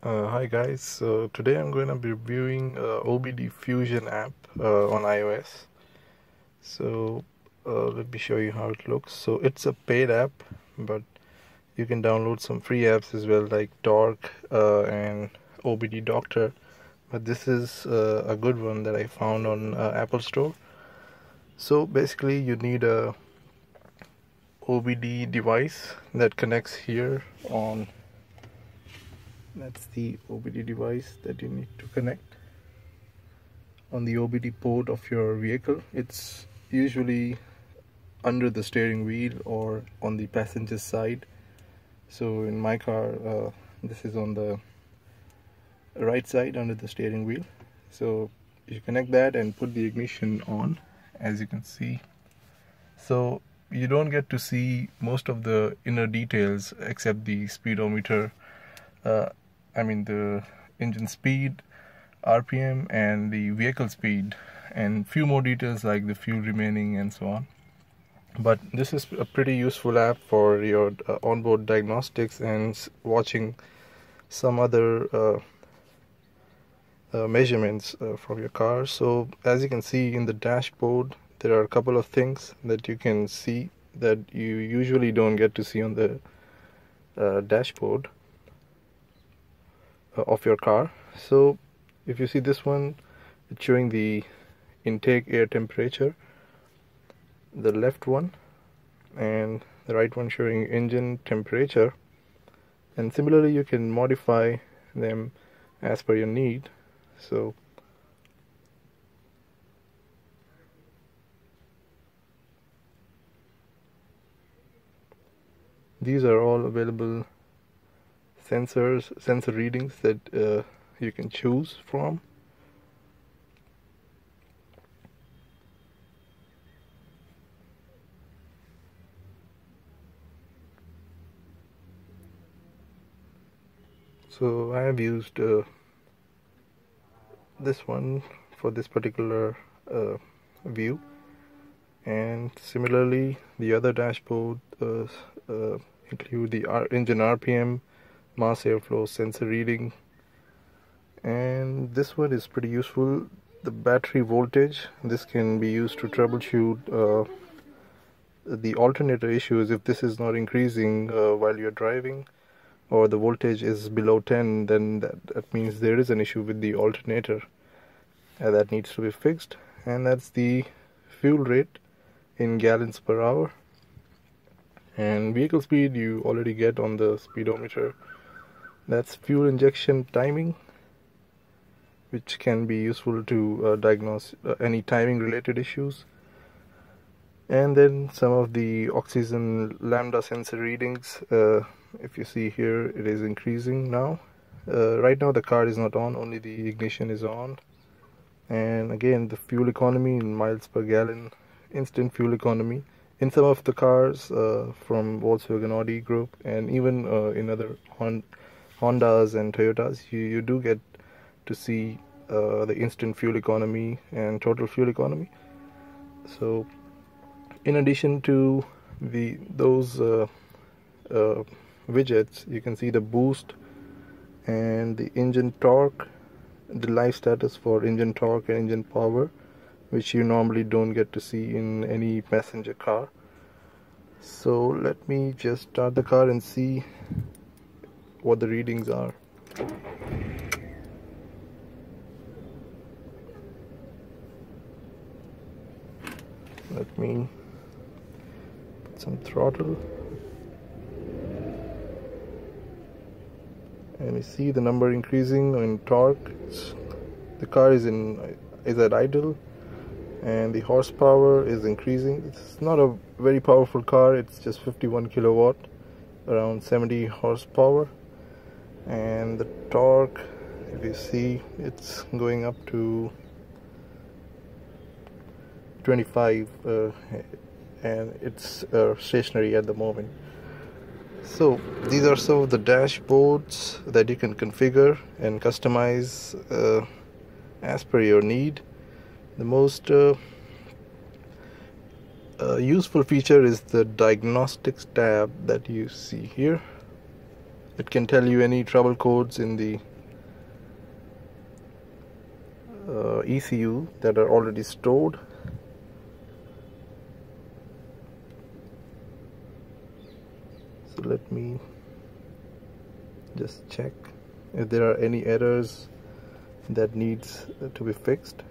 Hi guys, so today I'm going to be reviewing Obd Fusion app on iOS. So let me show you how it looks. So it's a paid app, but you can download some free apps as well, like Torque and OBD Doctor. But this is a good one that I found on Apple Store. So basically you need a OBD device that connects here on. That's the OBD device that you need to connect on the OBD port of your vehicle. It's usually under the steering wheel or on the passenger side. So in my car, this is on the right side under the steering wheel. So you connect that and put the ignition on, as you can see. So you don't get to see most of the inner details except the speedometer, the engine speed, RPM, and the vehicle speed, and few more details like the fuel remaining and so on. But this is a pretty useful app for your onboard diagnostics and watching some other measurements from your car. So as you can see in the dashboard, there are a couple of things that you can see that you usually don't get to see on the dashboard of your car. So if you see this one, it's showing the intake air temperature, the left one, and the right one showing engine temperature. And similarly you can modify them as per your need. So these are all available sensor readings that you can choose from. So I have used this one for this particular view, and similarly the other dashboard include the engine RPM, mass airflow sensor reading, and this one is pretty useful, the battery voltage. This can be used to troubleshoot the alternator issues. If this is not increasing while you're driving, or the voltage is below 10, then that means there is an issue with the alternator that needs to be fixed. And that's the fuel rate in gallons per hour, and vehicle speed you already get on the speedometer. That's fuel injection timing, which can be useful to diagnose any timing related issues. And then some of the oxygen lambda sensor readings. If you see here, it is increasing now. Right now the car is not on, only the ignition is on. And again, the fuel economy in miles per gallon, instant fuel economy in some of the cars from Volkswagen Audi group, and even in other Hondas and Toyotas, you do get to see the instant fuel economy and total fuel economy. So in addition to those widgets, you can see the boost and the engine torque, the live status for engine torque and engine power, which you normally don't get to see in any passenger car. So let me just start the car and see what the readings are. Let me put some throttle, and you see the number increasing in torque. The car is at idle, and the horsepower is increasing. It's not a very powerful car, it's just 51 kilowatt, around 70 horsepower. And the torque, if you see, it's going up to 25, and it's stationary at the moment. So these are some of the dashboards that you can configure and customize as per your need. The most useful feature is the diagnostics tab that you see here. It can tell you any trouble codes in the ECU that are already stored. So let me just check if there are any errors that needs to be fixed.